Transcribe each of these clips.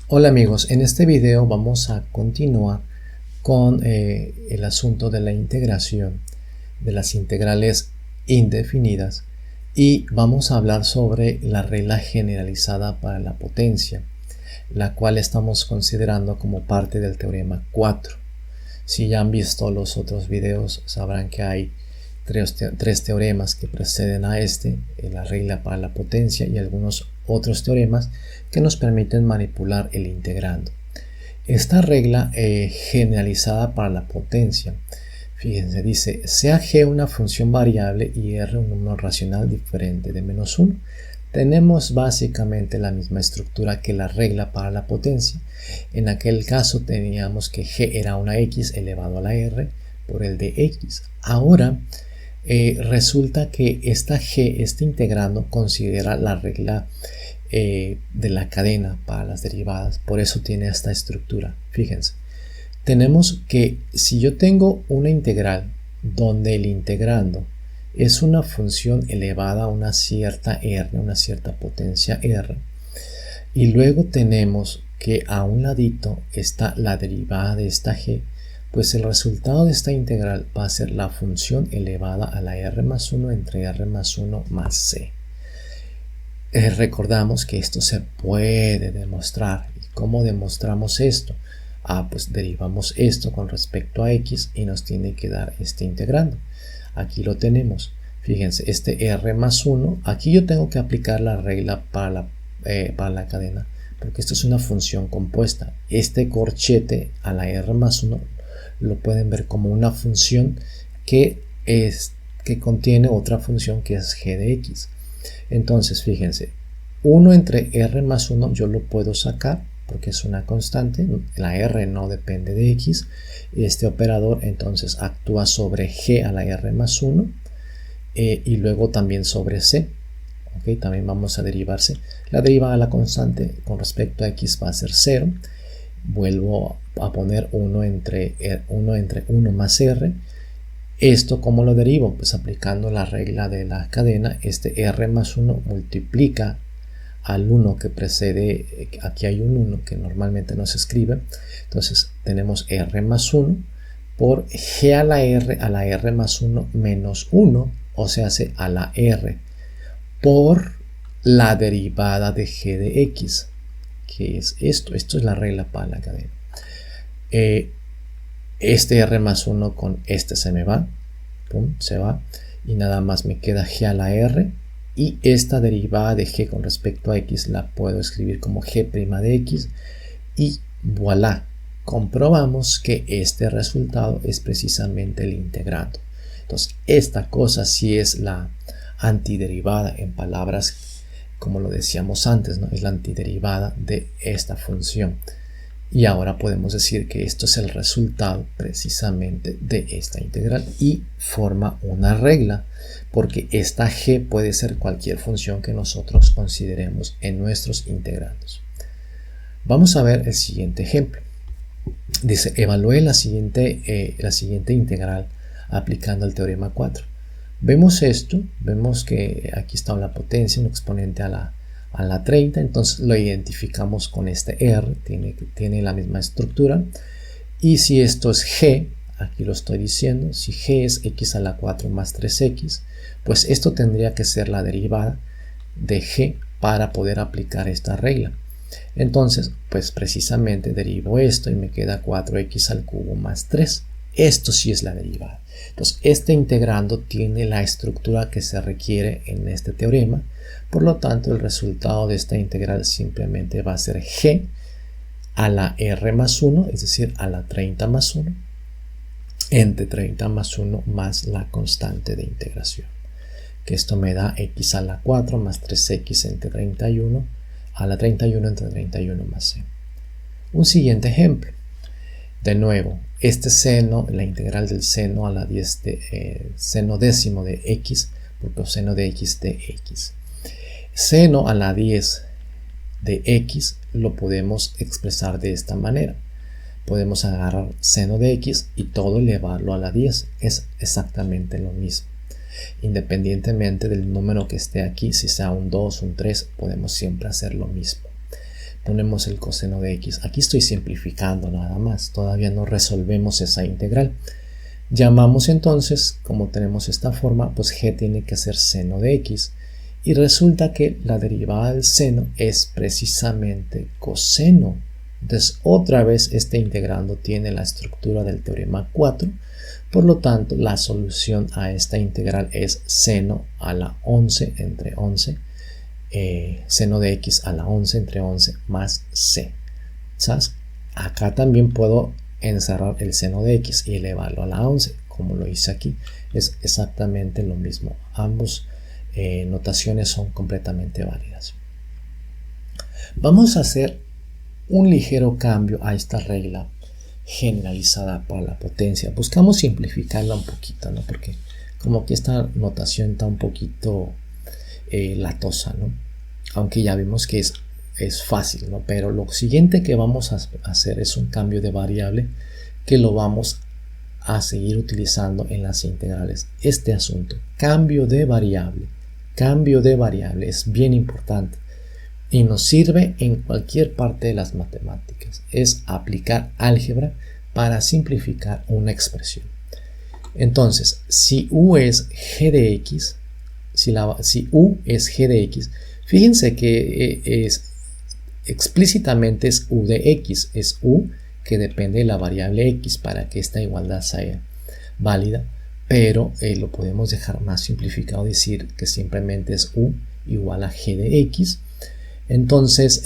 Hola amigos, en este video vamos a continuar con el asunto de la integración de las integrales indefinidas y vamos a hablar sobre la regla generalizada para la potencia, la cual estamos considerando como parte del teorema 4. Si ya han visto los otros videos sabrán que hay tres teoremas que preceden a este, la regla para la potencia y algunos otros teoremas que nos permiten manipular el integrando. Esta regla generalizada para la potencia, fíjense, dice, sea g una función variable y r un número racional diferente de menos 1. Tenemos básicamente la misma estructura que la regla para la potencia. En aquel caso teníamos que g era una x elevado a la r por el de x. Ahora resulta que esta g, este integrando, considera la regla de la cadena para las derivadas. Por eso tiene esta estructura. Fíjense, tenemos que si yo tengo una integral donde el integrando es una función elevada a una cierta r, una cierta potencia r, y luego tenemos que a un ladito está la derivada de esta g, pues el resultado de esta integral va a ser la función elevada a la r más 1 entre r más 1 más c. Recordamos que esto se puede demostrar. ¿Y cómo demostramos esto? Pues derivamos esto con respecto a x y nos tiene que dar este integrando. Aquí lo tenemos. Fíjense, este r más 1, aquí yo tengo que aplicar la regla para la cadena, porque esto es una función compuesta. Este corchete a la r más 1 lo pueden ver como una función que contiene otra función que es g de x. Entonces, fíjense, 1 entre r más 1 yo lo puedo sacar porque es una constante, la r no depende de x, este operador entonces actúa sobre g a la r más 1 y luego también sobre c. ¿Okay? También vamos a derivarse. La derivada de la constante con respecto a x va a ser 0. Vuelvo a poner 1 entre 1 más r. ¿Esto cómo lo derivo? Pues aplicando la regla de la cadena. Este r más 1 multiplica al 1 que precede, aquí hay un 1 que normalmente no se escribe, entonces tenemos r más 1 por g a la r más 1 menos 1, o sea, a la r, por la derivada de g de x, que es esto es la regla para la cadena. Este r más 1 con este se me va, pum, se va, y nada más me queda g a la r, y esta derivada de g con respecto a x la puedo escribir como g' de x, y voilà, comprobamos que este resultado es precisamente el integrando. Entonces, esta cosa sí es la antiderivada, en palabras como lo decíamos antes, ¿no? Es la antiderivada de esta función. Y ahora podemos decir que esto es el resultado precisamente de esta integral y forma una regla, porque esta g puede ser cualquier función que nosotros consideremos en nuestros integrandos. Vamos a ver el siguiente ejemplo. Dice, evalúe la siguiente integral aplicando el teorema 4. Vemos esto, vemos que aquí está la potencia, un exponente a la 30, entonces lo identificamos con este r, tiene la misma estructura, y si esto es g, aquí lo estoy diciendo, si g es x a la 4 más 3x, pues esto tendría que ser la derivada de g para poder aplicar esta regla. Entonces, pues precisamente derivo esto y me queda 4x al cubo más 3. Esto sí es la derivada. Entonces, este integrando tiene la estructura que se requiere en este teorema. Por lo tanto, el resultado de esta integral simplemente va a ser g a la r más 1, es decir, a la 30 más 1, entre 30 más 1 más la constante de integración. Que esto me da x a la 4 más 3x entre 31, a la 31 entre 31 más c. Un siguiente ejemplo. De nuevo, este seno, la integral del seno a la 10 de seno décimo de x por coseno de x de x. Seno a la 10 de x lo podemos expresar de esta manera. Podemos agarrar seno de x y todo elevarlo a la 10. Es exactamente lo mismo. Independientemente del número que esté aquí, si sea un 2, un 3, podemos siempre hacer lo mismo. ponemos el coseno de x. Aquí estoy simplificando nada más, todavía no resolvemos esa integral. Llamamos entonces, como tenemos esta forma, pues g tiene que ser seno de x. Y resulta que la derivada del seno es precisamente coseno. Entonces, otra vez este integrando tiene la estructura del teorema 4. Por lo tanto, la solución a esta integral es seno a la 11 entre 11. Seno de x a la 11 entre 11 más c. ¿Sabes? Acá también puedo encerrar el seno de x y elevarlo a la 11, como lo hice aquí. Es exactamente lo mismo. Ambos notaciones son completamente válidas. Vamos a hacer un ligero cambio a esta regla generalizada para la potencia. Buscamos simplificarla un poquito, ¿no? Porque como que esta notación está un poquito latosa, ¿no? Aunque ya vimos que es fácil, ¿no? Pero lo siguiente que vamos a hacer es un cambio de variable que lo vamos a seguir utilizando en las integrales. Este asunto, cambio de variable es bien importante y nos sirve en cualquier parte de las matemáticas. Es aplicar álgebra para simplificar una expresión. Entonces, si u es g de x, si u es g de x, fíjense que explícitamente es u de x, es u que depende de la variable x para que esta igualdad sea válida, pero lo podemos dejar más simplificado, decir que simplemente es u igual a g de x. Entonces,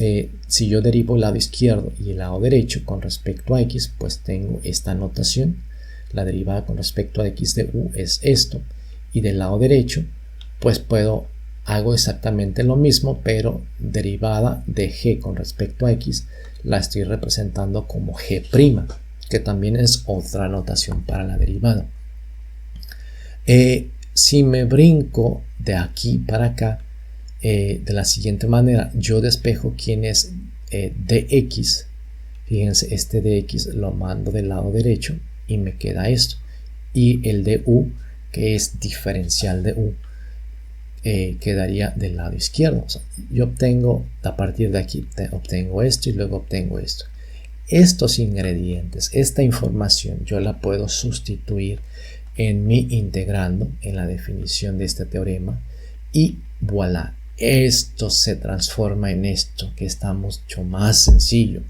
si yo derivo el lado izquierdo y el lado derecho con respecto a x, pues tengo esta notación. La derivada con respecto a x de u es esto, y del lado derecho pues hago exactamente lo mismo, pero derivada de g con respecto a x la estoy representando como g', que también es otra notación para la derivada. Si me brinco de aquí para acá, de la siguiente manera, yo despejo quién es dx. Fíjense, este dx lo mando del lado derecho y me queda esto, y el de u, que es diferencial de u, quedaría del lado izquierdo. O sea, yo obtengo, a partir de aquí obtengo esto y luego obtengo esto. Estos ingredientes, esta información, yo la puedo sustituir en mi integrando, en la definición de este teorema, y voilà, esto se transforma en esto, que está mucho más sencillo,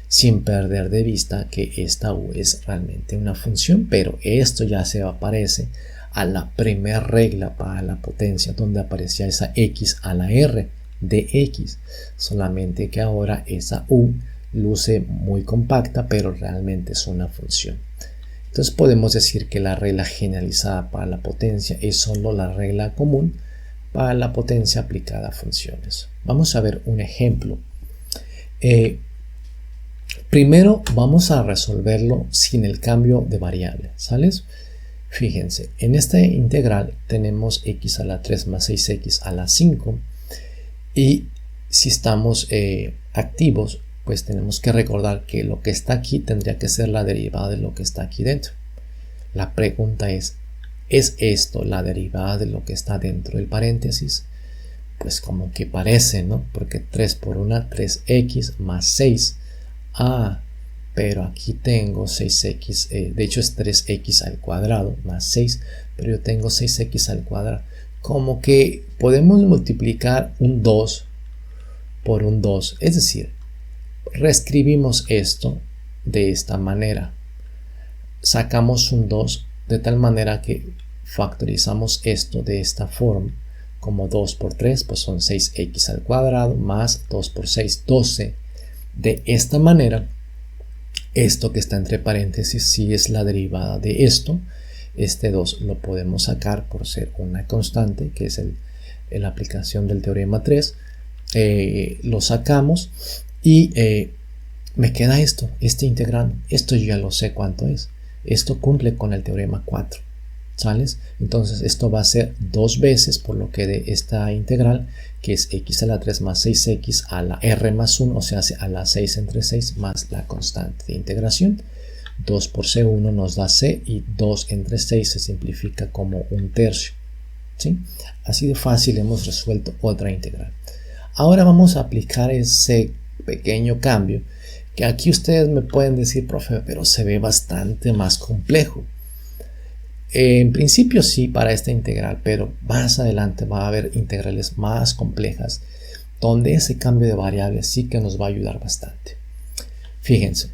sin perder de vista que esta u es realmente una función, pero esto ya se aparece a la primera regla para la potencia, donde aparecía esa x a la r de x, solamente que ahora esa u luce muy compacta, pero realmente es una función. Entonces podemos decir que la regla generalizada para la potencia es solo la regla común para la potencia aplicada a funciones. Vamos a ver un ejemplo. Primero vamos a resolverlo sin el cambio de variable, ¿sales? Fíjense, en esta integral tenemos x a la 3 más 6x a la 5, y si estamos activos, pues tenemos que recordar que lo que está aquí tendría que ser la derivada de lo que está aquí dentro. La pregunta ¿es esto la derivada de lo que está dentro del paréntesis? Pues como que parece, ¿no? Porque 3 por 1, 3x más 6. Pero aquí tengo 6x, de hecho es 3x al cuadrado más 6, pero yo tengo 6x al cuadrado. Como que podemos multiplicar un 2 por un 2, es decir, reescribimos esto de esta manera. Sacamos un 2 de tal manera que factorizamos esto de esta forma, como 2 por 3, pues son 6x al cuadrado, más 2 por 6, 12. De esta manera, esto que está entre paréntesis sí es la derivada de esto. Este 2 lo podemos sacar por ser una constante, que es la aplicación del teorema 3. Lo sacamos y me queda esto, este integrando. Esto yo ya lo sé cuánto es. Esto cumple con el teorema 4. ¿Sales? Entonces esto va a ser 2 veces por lo que de esta integral, que es x a la 3 más 6x a la r más 1, o sea, a la 6 entre 6 más la constante de integración. 2 por c1 nos da c, y 2 entre 6 se simplifica como 1/3. ¿Sí? Así de fácil hemos resuelto otra integral. Ahora vamos a aplicar ese pequeño cambio que aquí ustedes me pueden decir, profe, pero se ve bastante más complejo. En principio sí para esta integral, pero más adelante va a haber integrales más complejas donde ese cambio de variable sí que nos va a ayudar bastante. Fíjense,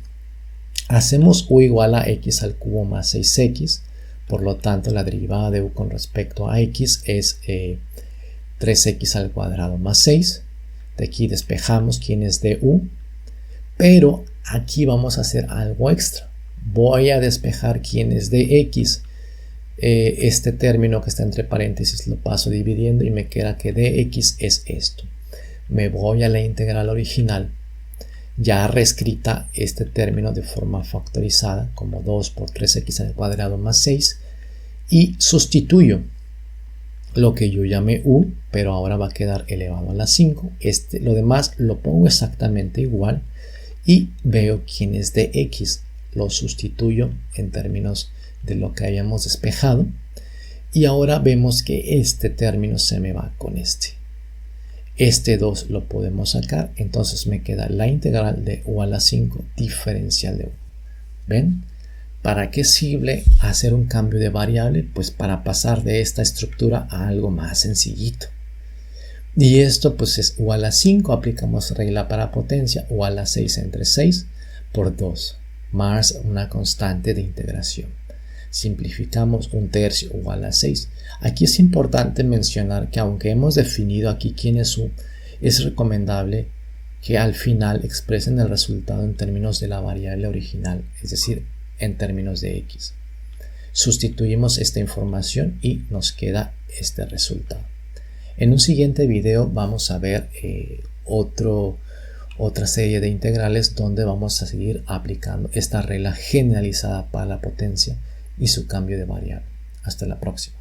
hacemos u igual a x al cubo más 6x, por lo tanto la derivada de u con respecto a x es 3x al cuadrado más 6. De aquí despejamos quién es de u, pero aquí vamos a hacer algo extra. Voy a despejar quién es de x. Este término que está entre paréntesis lo paso dividiendo y me queda que dx es esto. Me voy a la integral original, ya reescrita este término de forma factorizada como 2 por 3x al cuadrado más 6, y sustituyo lo que yo llamé u, pero ahora va a quedar elevado a la 5. Lo demás lo pongo exactamente igual y veo quién es de x. Lo sustituyo en términos de lo que habíamos despejado y ahora vemos que este término se me va con este 2 lo podemos sacar, entonces me queda la integral de u a la 5 diferencial de u. ¿Ven? ¿Para qué sirve hacer un cambio de variable? Pues para pasar de esta estructura a algo más sencillito. Y esto pues es u a la 5, aplicamos regla para potencia, u a la 6 entre 6 por 2 más una constante de integración. Simplificamos 1/3 u a la 6. Aquí es importante mencionar que aunque hemos definido aquí quién es u, es recomendable que al final expresen el resultado en términos de la variable original, es decir, en términos de x. Sustituimos esta información y nos queda este resultado. En un siguiente video vamos a ver otra serie de integrales donde vamos a seguir aplicando esta regla generalizada para la potencia y su cambio de variable. Hasta la próxima.